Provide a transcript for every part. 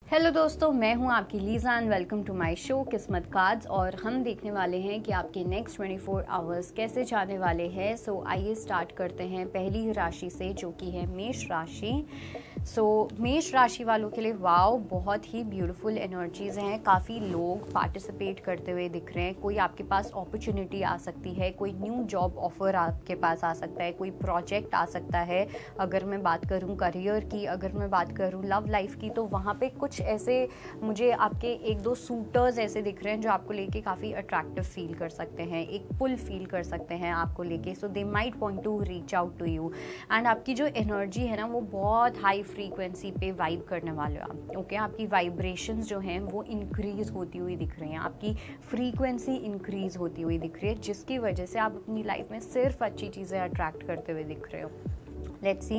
Hello दोस्तों, मैं हूं आपकी Lisa and welcome to my show किस्मत कार्ड्स। और हम देखने वाले हैं कि आपके नेक्स्ट 24 आवर्स कैसे जाने वाले हैं। सो आइए स्टार्ट करते हैं पहली राशि से, जो कि है मेष राशि। मेष राशि वालों के लिए वाओ, बहुत ही ब्यूटीफुल एनर्जीज हैं। काफ़ी लोग पार्टिसिपेट करते हुए दिख रहे हैं। कोई आपके पास अपॉर्चुनिटी आ सकती है, कोई न्यू जॉब ऑफर आपके पास आ सकता है, कोई प्रोजेक्ट आ सकता है। अगर मैं बात करूं करियर की, अगर मैं बात करूं लव लाइफ की, तो वहाँ पे कुछ ऐसे मुझे आपके एक दो सूटर्स ऐसे दिख रहे हैं जो आपको लेके काफ़ी अट्रैक्टिव फील कर सकते हैं, एक पुल फील कर सकते हैं आपको लेके। So they might want to reach out to you and आपकी जो एनर्जी है ना, वो बहुत हाई फ्रीक्वेंसी पे वाइब करने वाले हो आप। ओके, आपकी वाइब्रेशंस जो हैं वो इंक्रीज होती हुई दिख रही हैं, आपकी फ्रीक्वेंसी इंक्रीज होती हुई दिख रही है, जिसकी वजह से आप अपनी लाइफ में सिर्फ अच्छी चीज़ें अट्रैक्ट करते हुए दिख रहे हो। लेट्स सी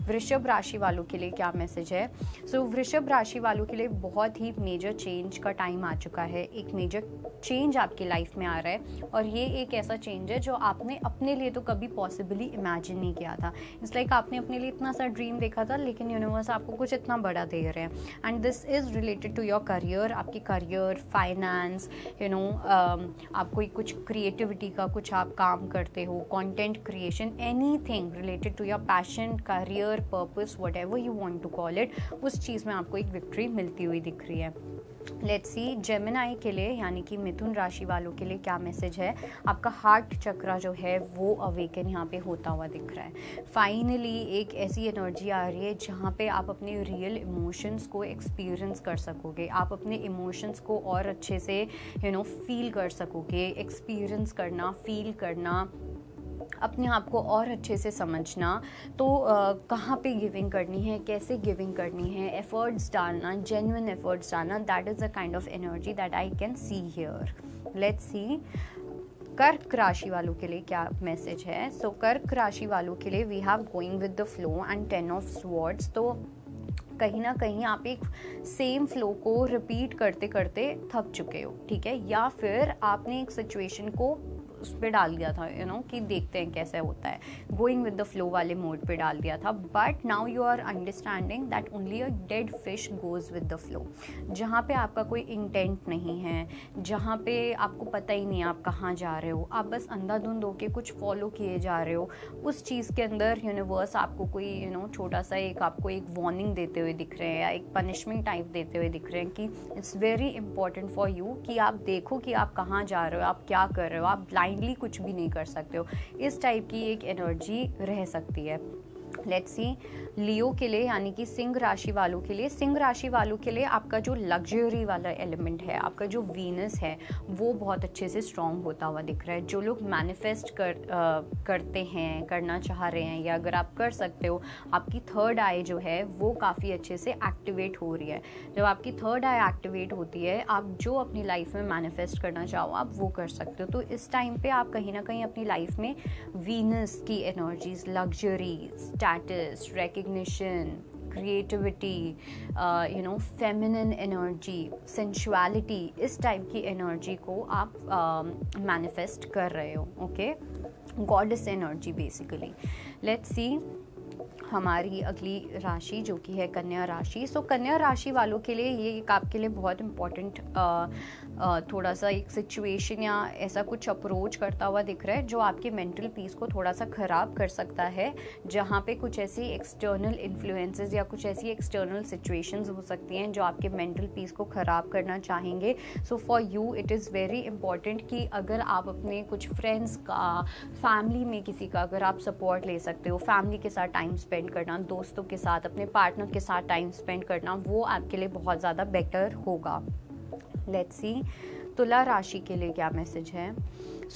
वृषभ राशि वालों के लिए क्या मैसेज है। वृषभ राशि वालों के लिए बहुत ही मेजर चेंज का टाइम आ चुका है। एक मेजर चेंज आपकी लाइफ में आ रहा है और ये एक ऐसा चेंज है जो आपने अपने लिए तो कभी पॉसिबली इमेजिन नहीं किया था। इट्स लाइक आपने अपने लिए इतना सा ड्रीम देखा था, लेकिन यूनिवर्स आपको कुछ इतना बड़ा दे रहे हैं। And this is related to your career, आपकी करियर, फाइनेंस, आप कोई कुछ क्रिएटिविटी का कुछ आप काम करते हो, content creation, anything related to your passion, career, purpose, whatever you want to call it, उस चीज़ में आपको एक विक्ट्री मिलती हुई दिख रही है। लेट्स सी जेमिनाई के लिए, यानी कि मिथुन राशि वालों के लिए क्या मैसेज है। आपका हार्ट चक्रा जो है वो अवेकन यहाँ पे होता हुआ दिख रहा है। फाइनली एक ऐसी एनर्जी आ रही है जहाँ पे आप अपने रियल इमोशंस को एक्सपीरियंस कर सकोगे, आप अपने इमोशंस को और अच्छे से फील कर सकोगे। एक्सपीरियंस करना, फील करना, अपने आप को और अच्छे से समझना। तो कहाँ पे गिविंग करनी है, कैसे गिविंग करनी है, एफर्ट्स डालना, जेन्युइन एफर्ट्स डालना, that is a kind of energy that I can see here. Let's see कर्क राशि वालों के लिए क्या मैसेज है। कर्क राशि वालों के लिए we have going with the flow and 10 of swords. तो कहीं ना कहीं आप एक सेम फ्लो को रिपीट करते करते थक चुके हो, ठीक है, या फिर आपने एक सिचुएशन को उस पर डाल दिया था कि देखते हैं कैसे होता है, गोइंग विद द फ्लो वाले मोड पे डाल दिया था। But now you are understanding that only a dead fish goes with the flow. जहाँ पे आपका कोई इंटेंट नहीं है, जहाँ पे आपको पता ही नहीं आप कहाँ जा रहे हो, आप बस अंधाधुंध होके कुछ फॉलो किए जा रहे हो, उस चीज़ के अंदर यूनिवर्स आपको कोई छोटा सा आपको एक वार्निंग देते हुए दिख रहे हैं या एक पनिशमेंट टाइप देते हुए दिख रहे हैं कि it's very important for you कि आप देखो कि आप कहाँ जा रहे हो, आप क्या कर रहे हो, आप ब्लाइंडली कुछ भी नहीं कर सकते हो। इस टाइप की एक एनर्जी रह सकती है। लेट्स सी लियो के लिए, यानी कि सिंह राशि वालों के लिए, सिंह राशि वालों के लिए आपका जो लग्जरी वाला एलिमेंट है, आपका जो वीनस है, वो बहुत अच्छे से स्ट्रॉन्ग होता हुआ दिख रहा है। जो लोग मैनिफेस्ट करते हैं, करना चाह रहे हैं, या अगर आप कर सकते हो, आपकी थर्ड आई जो है वो काफ़ी अच्छे से एक्टिवेट हो रही है। जब आपकी थर्ड आई एक्टिवेट होती है, आप जो अपनी लाइफ में मैनिफेस्ट करना चाहो आप वो कर सकते हो। तो इस टाइम पे आप कहीं ना कहीं अपनी लाइफ में वीनस की energies, luxury, status, recognition, creativity, feminine energy, sensuality, इस टाइप की एनर्जी को आप मैनिफेस्ट कर रहे हो। Okay, goddess energy basically. Let's see हमारी अगली राशि जो कि है कन्या राशि। कन्या राशि वालों के लिए ये एक आपके लिए बहुत इम्पॉर्टेंट थोड़ा सा एक सिचुएशन या ऐसा कुछ अप्रोच करता हुआ दिख रहा है जो आपके मेंटल पीस को थोड़ा सा ख़राब कर सकता है, जहाँ पे कुछ ऐसी एक्सटर्नल इन्फ्लुएंसेस या कुछ ऐसी एक्सटर्नल सिचुएशंस हो सकती हैं जो आपके मेंटल पीस को ख़राब करना चाहेंगे। For you it is very important कि अगर आप अपने कुछ फ्रेंड्स का, फैमिली में किसी का अगर आप सपोर्ट ले सकते हो, फैमिली के साथ टाइम स्पेंड करना, दोस्तों के साथ, अपने पार्टनर के साथ टाइम स्पेंड करना, वो आपके लिए बहुत ज़्यादा बेटर होगा। लेट्स सी तुला राशि के लिए क्या मैसेज है।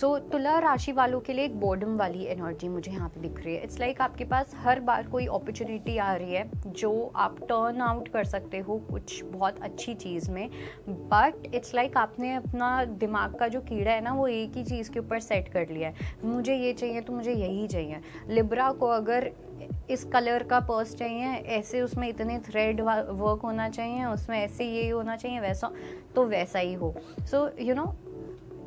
तुला राशि वालों के लिए एक बोर्डम वाली एनर्जी मुझे यहाँ पे दिख रही है। इट्स लाइक आपके पास हर बार कोई अपॉर्चुनिटी आ रही है जो आप टर्न आउट कर सकते हो कुछ बहुत अच्छी चीज़ में, बट इट्स लाइक आपने अपना दिमाग का जो कीड़ा है ना, वो एक ही चीज़ के ऊपर सेट कर लिया है, मुझे ये चाहिए तो मुझे यही चाहिए। लिब्रा को अगर इस कलर का पर्स चाहिए, ऐसे उसमें इतने थ्रेड वर्क होना चाहिए, उसमें ऐसे ये होना चाहिए, वैसा तो वैसा ही हो।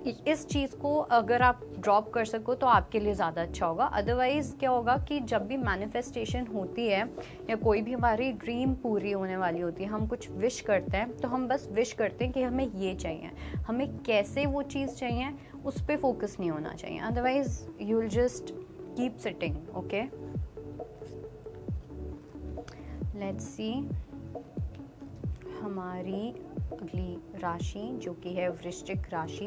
इस चीज़ को अगर आप ड्रॉप कर सको तो आपके लिए ज़्यादा अच्छा होगा। अदरवाइज़ क्या होगा कि जब भी मैनिफेस्टेशन होती है या कोई भी हमारी ड्रीम पूरी होने वाली होती है, हम कुछ विश करते हैं तो हम बस विश करते हैं कि हमें ये चाहिए, हमें कैसे वो चीज़ चाहिए उस पर फोकस नहीं होना चाहिए। Otherwise you will just keep sitting. Okay, let's see हमारी अगली राशि जो कि है वृश्चिक राशि।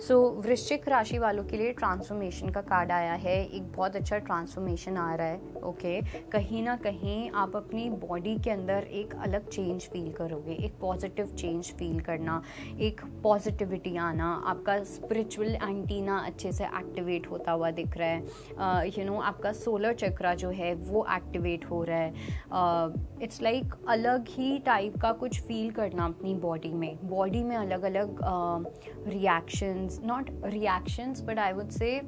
वृश्चिक राशि वालों के लिए ट्रांसफॉर्मेशन का कार्ड आया है। एक बहुत अच्छा ट्रांसफॉर्मेशन आ रहा है। ओके, कहीं ना कहीं आप अपनी बॉडी के अंदर एक अलग चेंज फील करोगे, एक पॉजिटिव चेंज फील करना, एक पॉजिटिविटी आना, आपका स्पिरिचुअल एंटीना अच्छे से एक्टिवेट होता हुआ दिख रहा है। आपका सोलर चक्रा जो है वो एक्टिवेट हो रहा है। इट्स लाइक अलग ही टाइप का कुछ फील करना अपनी बॉडी में अलग अलग reactions, not reactions but I would say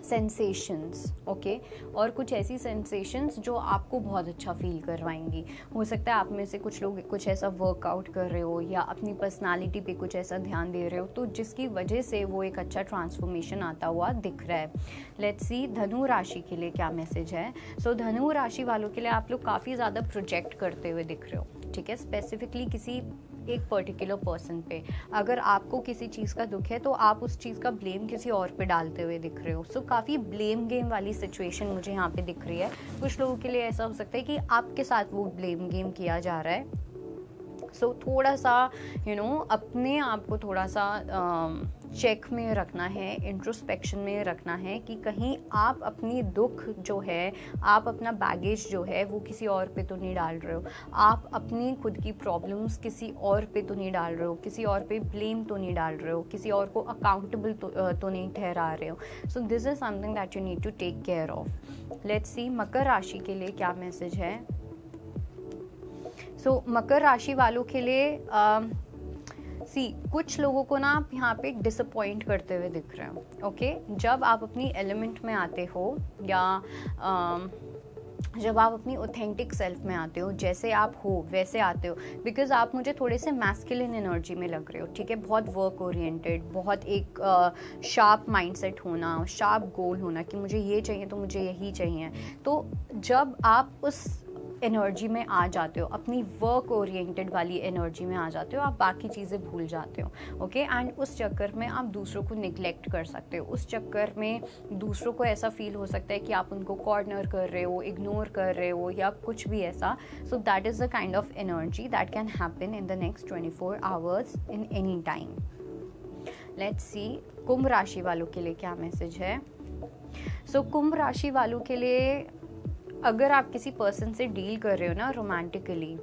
sensations. Okay, और कुछ ऐसी सेंसेशंस जो आपको बहुत अच्छा फील करवाएंगी। हो सकता है आप में से कुछ लोग कुछ ऐसा वर्कआउट कर रहे हो या अपनी पर्सनालिटी पे कुछ ऐसा ध्यान दे रहे हो, तो जिसकी वजह से वो एक अच्छा ट्रांसफॉर्मेशन आता हुआ दिख रहा है। लेट्स सी धनु राशि के लिए क्या मैसेज है। धनु राशि वालों के लिए आप लोग काफ़ी ज़्यादा प्रोजेक्ट करते हुए दिख रहे हो। ठीक है, स्पेसिफिकली किसी एक पर्टिकुलर पर्सन पे अगर आपको किसी चीज़ का दुख है तो आप उस चीज़ का ब्लेम किसी और पे डालते हुए दिख रहे हो। काफ़ी ब्लेम गेम वाली सिचुएशन मुझे यहाँ पे दिख रही है। कुछ लोगों के लिए ऐसा हो सकता है कि आपके साथ वो ब्लेम गेम किया जा रहा है। थोड़ा सा अपने आप को थोड़ा सा चेक में रखना है, इंट्रोस्पेक्शन में रखना है कि कहीं आप अपनी दुख जो है, आप अपना बैगेज जो है वो किसी और पे तो नहीं डाल रहे हो, आप अपनी खुद की प्रॉब्लम्स किसी और पे तो नहीं डाल रहे हो, किसी और पे ब्लेम तो नहीं डाल रहे हो, किसी और को अकाउंटेबल तो नहीं ठहरा रहे हो। This is something that you need to take care of. Let's see मकर राशि के लिए क्या मैसेज है। मकर राशि वालों के लिए कुछ लोगों को ना आप यहाँ पे डिसअपॉइंट करते हुए दिख रहे हो। ओके, जब आप अपनी एलिमेंट में आते हो या जब आप अपनी ऑथेंटिक सेल्फ में आते हो, जैसे आप हो वैसे आते हो, बिकॉज आप मुझे थोड़े से मैस्कुलिन एनर्जी में लग रहे हो। ठीक है, बहुत वर्क ओरिएंटेड, बहुत एक शार्प माइंडसेट होना, शार्प गोल होना कि मुझे ये चाहिए तो मुझे यही चाहिए। तो जब आप उस एनर्जी में आ जाते हो, अपनी वर्क ओरिएंटेड वाली एनर्जी में आ जाते हो, आप बाकी चीज़ें भूल जाते हो। ओके, एंड उस चक्कर में आप दूसरों को निगलेक्ट कर सकते हो। उस चक्कर में दूसरों को ऐसा फील हो सकता है कि आप उनको कॉर्नर कर रहे हो, इग्नोर कर रहे हो या कुछ भी ऐसा। That is the kind of energy that can happen in the next 24 hours in any time. Let's see कुंभ राशि वालों के लिए क्या मैसेज है। कुंभ राशि वालों के लिए अगर आप किसी पर्सन से डील कर रहे हो ना रोमांटिकली,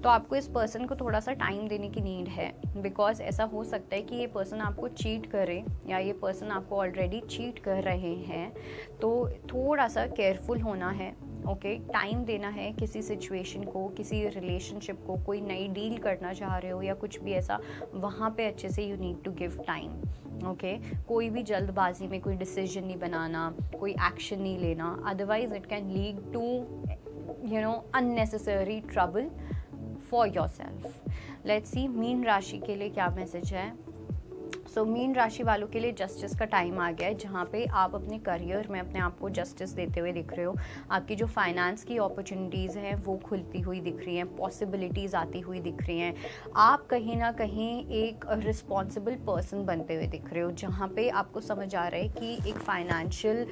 तो आपको इस पर्सन को थोड़ा सा टाइम देने की नीड है। बिकॉज ऐसा हो सकता है कि ये पर्सन आपको चीट करे या ये पर्सन आपको ऑलरेडी चीट कर रहे हैं, तो थोड़ा सा केयरफुल होना है। ओके, टाइम देना है किसी सिचुएशन को, किसी रिलेशनशिप को, कोई नई डील करना चाह रहे हो या कुछ भी ऐसा, वहाँ पे अच्छे से you need to give time. Okay, कोई भी जल्दबाजी में कोई डिसीजन नहीं बनाना, कोई एक्शन नहीं लेना, otherwise it can lead to unnecessary trouble for yourself. Let's see मीन राशि के लिए क्या मैसेज है। मीन राशि वालों के लिए जस्टिस का टाइम आ गया है, जहाँ पे आप अपने करियर में अपने आप को जस्टिस देते हुए दिख रहे हो। आपकी जो फाइनेंस की अपॉर्चुनिटीज़ हैं वो खुलती हुई दिख रही हैं, पॉसिबिलिटीज़ आती हुई दिख रही हैं। आप कहीं ना कहीं एक रिस्पॉन्सिबल पर्सन बनते हुए दिख रहे हो, जहाँ पे आपको समझ आ रहा है कि एक फाइनेंशियल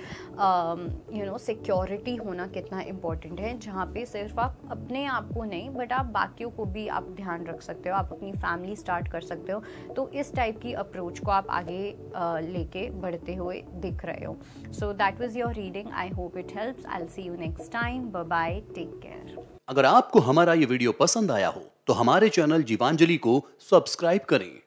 सिक्योरिटी होना कितना इम्पोर्टेंट है, जहाँ पे सिर्फ आप अपने आप को नहीं बट आप बाकियों को भी आप ध्यान रख सकते हो, आप अपनी फैमिली स्टार्ट कर सकते हो। तो इस टाइप की अप्रोच को आप आगे लेके बढ़ते हुए दिख रहे हो। That was your reading. I hope it helps. I will see you next time. Bye bye, take care. अगर आपको हमारा ये वीडियो पसंद आया हो तो हमारे चैनल जीवांजलि को सब्सक्राइब करें